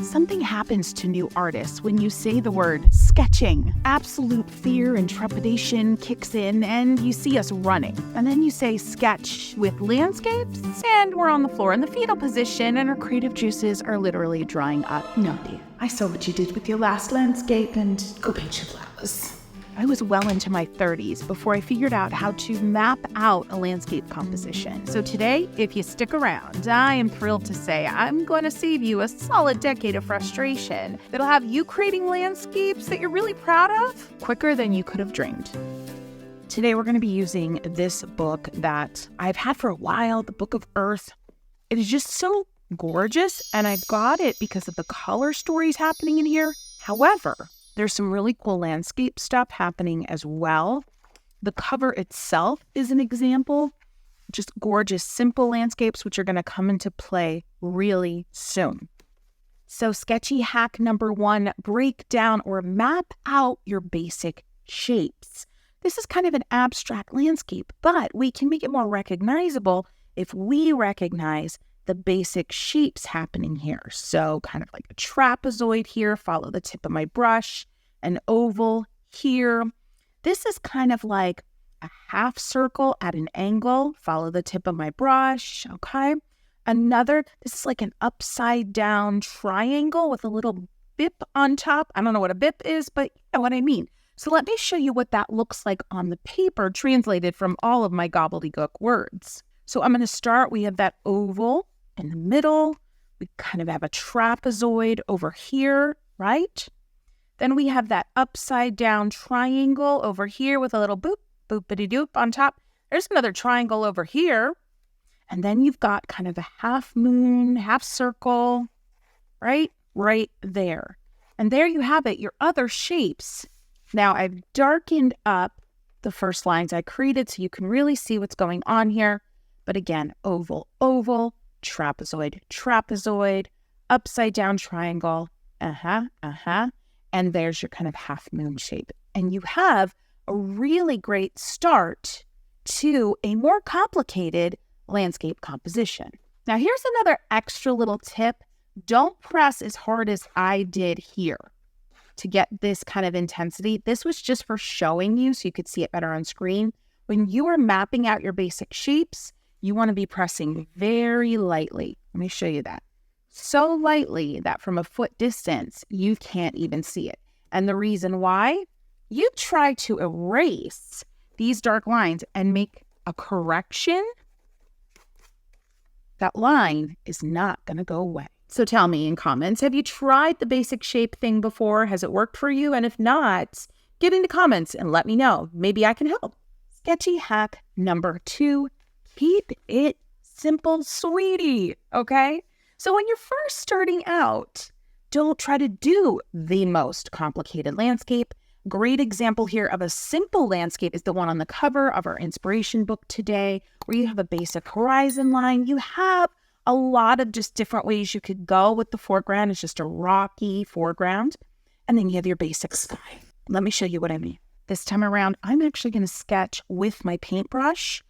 Something happens to new artists when you say the word sketching. Absolute fear and trepidation kicks in and you see us running. And then you say sketch with landscapes and we're on the floor in the fetal position and our creative juices are literally drying up. No, dear. I saw what you did with your last landscape and go paint your flowers. I was well into my 30s before I figured out how to map out a landscape composition. So today, if you stick around, I am thrilled to say I'm going to save you a solid decade of frustration that'll have you creating landscapes that you're really proud of quicker than you could have dreamed. Today, we're going to be using this book that I've had for a while, the Book of Earth. It is just so gorgeous, and I got it because of the color stories happening in here. However, there's some really cool landscape stuff happening as well. The cover itself is an example. Just gorgeous, simple landscapes, which are going to come into play really soon. So sketchy hack number 1, break down or map out your basic shapes. This is kind of an abstract landscape, but we can make it more recognizable if we recognize the basic shapes happening here. So kind of like a trapezoid here, follow the tip of my brush, an oval here. This is kind of like a half circle at an angle, follow the tip of my brush, okay? This is like an upside down triangle with a little bip on top. I don't know what a bip is, but you know what I mean. So let me show you what that looks like on the paper, translated from all of my gobbledygook words. So I'm going to start, we have that oval in the middle. We kind of have a trapezoid over here, right? Then we have that upside down triangle over here with a little boop, boopity-doop on top. There's another triangle over here. And then you've got kind of a half moon, half circle, right there. And there you have it, your other shapes. Now I've darkened up the first lines I created so you can really see what's going on here. But again, oval, oval, trapezoid, trapezoid, upside down triangle, and there's your kind of half moon shape. And you have a really great start to a more complicated landscape composition. Now here's another extra little tip. Don't press as hard as I did here to get this kind of intensity. This was just for showing you so you could see it better on screen. When you are mapping out your basic shapes, you want to be pressing very lightly. Let me show you that. So lightly that from a foot distance, you can't even see it. And the reason why? You try to erase these dark lines and make a correction, that line is not going to go away. So tell me in comments, have you tried the basic shape thing before? Has it worked for you? And if not, get into comments and let me know. Maybe I can help. Sketchy hack number 2. Keep it simple, sweetie, okay? So when you're first starting out, don't try to do the most complicated landscape. Great example here of a simple landscape is the one on the cover of our inspiration book today, where you have a basic horizon line. You have a lot of just different ways you could go with the foreground. It's just a rocky foreground. And then you have your basic sky. Let me show you what I mean. This time around, I'm actually going to sketch with my paintbrush,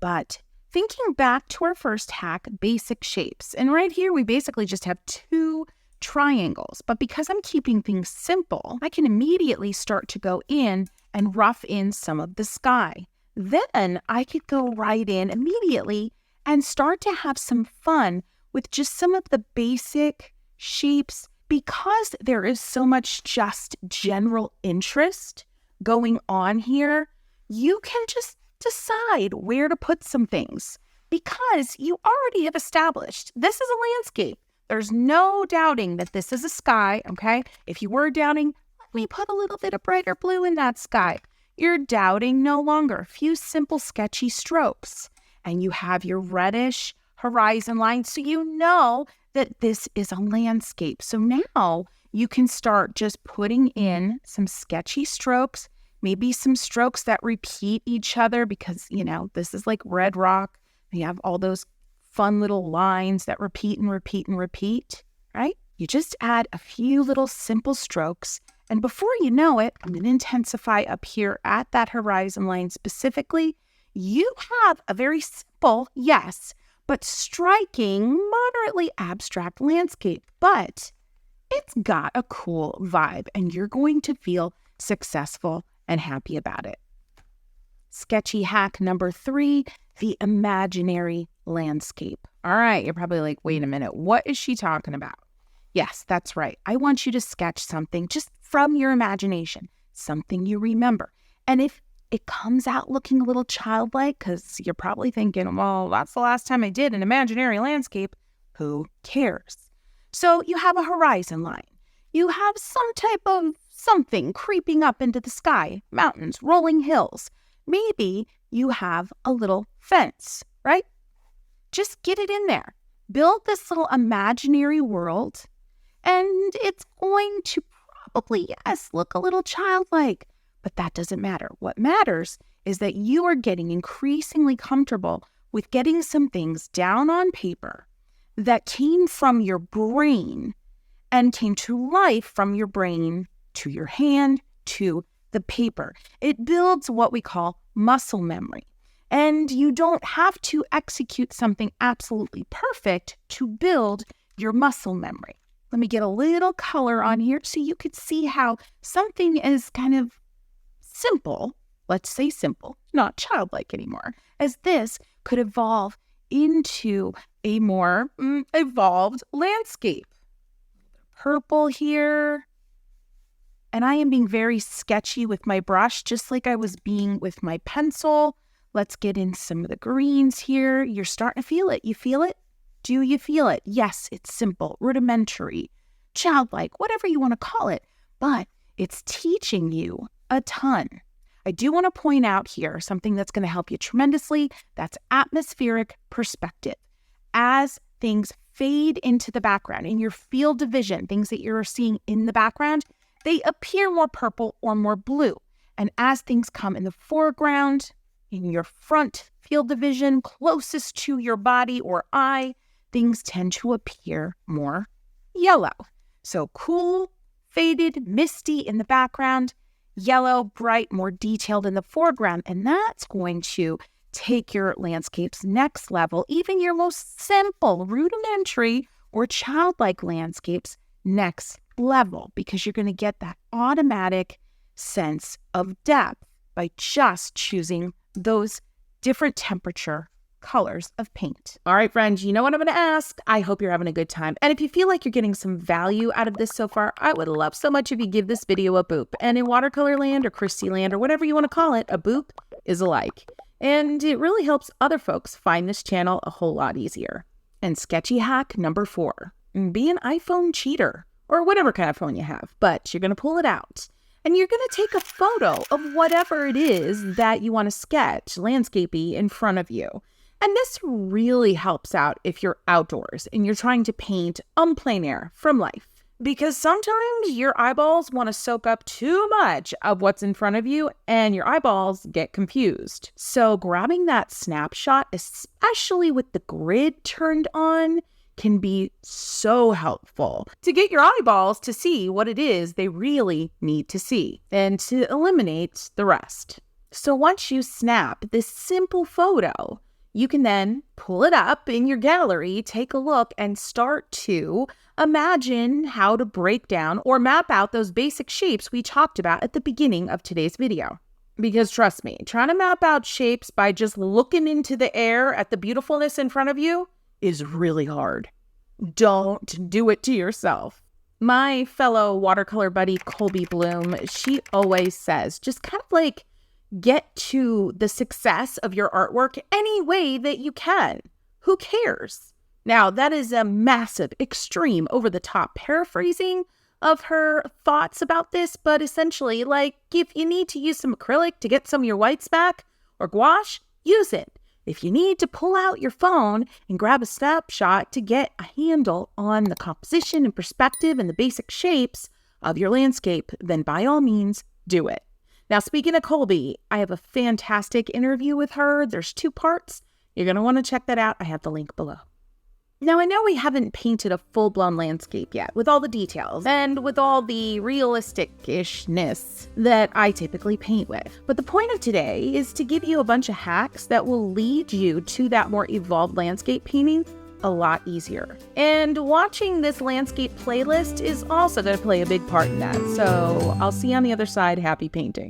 but thinking back to our first hack, basic shapes. And right here, we basically just have 2 triangles. But because I'm keeping things simple, I can immediately start to go in and rough in some of the sky. Then I could go right in immediately and start to have some fun with just some of the basic shapes. Because there is so much just general interest going on here, you can just decide where to put some things because you already have established this is a landscape. There's no doubting that this is a sky, okay? If you were doubting, let me put a little bit of brighter blue in that sky. You're doubting no longer. A few simple sketchy strokes and you have your reddish horizon line so you know that this is a landscape. So now you can start just putting in some sketchy strokes, maybe some strokes that repeat each other because, you know, this is like red rock. You have all those fun little lines that repeat and repeat and repeat, right? You just add a few little simple strokes. And before you know it, I'm going to intensify up here at that horizon line specifically. You have a very simple, yes, but striking, moderately abstract landscape. But it's got a cool vibe and you're going to feel successful and happy about it. Sketchy hack number 3, the imaginary landscape. All right, you're probably like, wait a minute, what is she talking about? Yes, that's right. I want you to sketch something just from your imagination, something you remember. And if it comes out looking a little childlike, because you're probably thinking, well, that's the last time I did an imaginary landscape, who cares? So you have a horizon line. You have some type of something creeping up into the sky, mountains, rolling hills. Maybe you have a little fence, right? Just get it in there. Build this little imaginary world, and it's going to probably, yes, look a little childlike, but that doesn't matter. What matters is that you are getting increasingly comfortable with getting some things down on paper that came from your brain and came to life from your brain to your hand to the paper. It builds what we call muscle memory. And you don't have to execute something absolutely perfect to build your muscle memory. Let me get a little color on here so you could see how something is kind of simple, let's say simple, not childlike anymore, as this could evolve into a more evolved landscape. Purple here. And I am being very sketchy with my brush, just like I was being with my pencil. Let's get in some of the greens here. You're starting to feel it. You feel it? Do you feel it? Yes, it's simple, rudimentary, childlike, whatever you want to call it, but it's teaching you a ton. I do want to point out here something that's going to help you tremendously. That's atmospheric perspective. As things fade into the background, in your field of vision, things that you're seeing in the background, they appear more purple or more blue. And as things come in the foreground, in your front field of vision, closest to your body or eye, things tend to appear more yellow. So cool, faded, misty in the background, yellow, bright, more detailed in the foreground. And that's going to take your landscapes next level, even your most simple, rudimentary, or childlike landscapes next level, because you're going to get that automatic sense of depth by just choosing those different temperature colors of paint. All right, friends, you know what I'm going to ask? I hope you're having a good time. And if you feel like you're getting some value out of this so far, I would love so much if you give this video a boop. And in watercolor land or Kristy land or whatever you want to call it, a boop is a like. And it really helps other folks find this channel a whole lot easier. And sketchy hack number 4, be an iPhone cheater or whatever kind of phone you have, but you're going to pull it out. And you're going to take a photo of whatever it is that you want to sketch, landscapey, in front of you. And this really helps out if you're outdoors and you're trying to paint plein air from life. Because sometimes your eyeballs want to soak up too much of what's in front of you and your eyeballs get confused. So grabbing that snapshot, especially with the grid turned on, can be so helpful to get your eyeballs to see what it is they really need to see and to eliminate the rest. So once you snap this simple photo, you can then pull it up in your gallery, take a look, and start to imagine how to break down or map out those basic shapes we talked about at the beginning of today's video. Because trust me, trying to map out shapes by just looking into the air at the beautifulness in front of you is really hard. Don't do it to yourself. My fellow watercolor buddy, Kolbie Blume, she always says, just kind of like get to the success of your artwork any way that you can. Who cares? Now, that is a massive, extreme, over-the-top paraphrasing of her thoughts about this, but essentially, like, if you need to use some acrylic to get some of your whites back, or gouache, use it. If you need to pull out your phone and grab a snapshot to get a handle on the composition and perspective and the basic shapes of your landscape, then by all means, do it. Now, speaking of Kolbie, I have a fantastic interview with her. There's 2 parts. You're going to want to check that out. I have the link below. Now, I know we haven't painted a full-blown landscape yet with all the details and with all the realistic-ishness that I typically paint with. But the point of today is to give you a bunch of hacks that will lead you to that more evolved landscape painting a lot easier. And watching this landscape playlist is also going to play a big part in that. So I'll see you on the other side. Happy painting.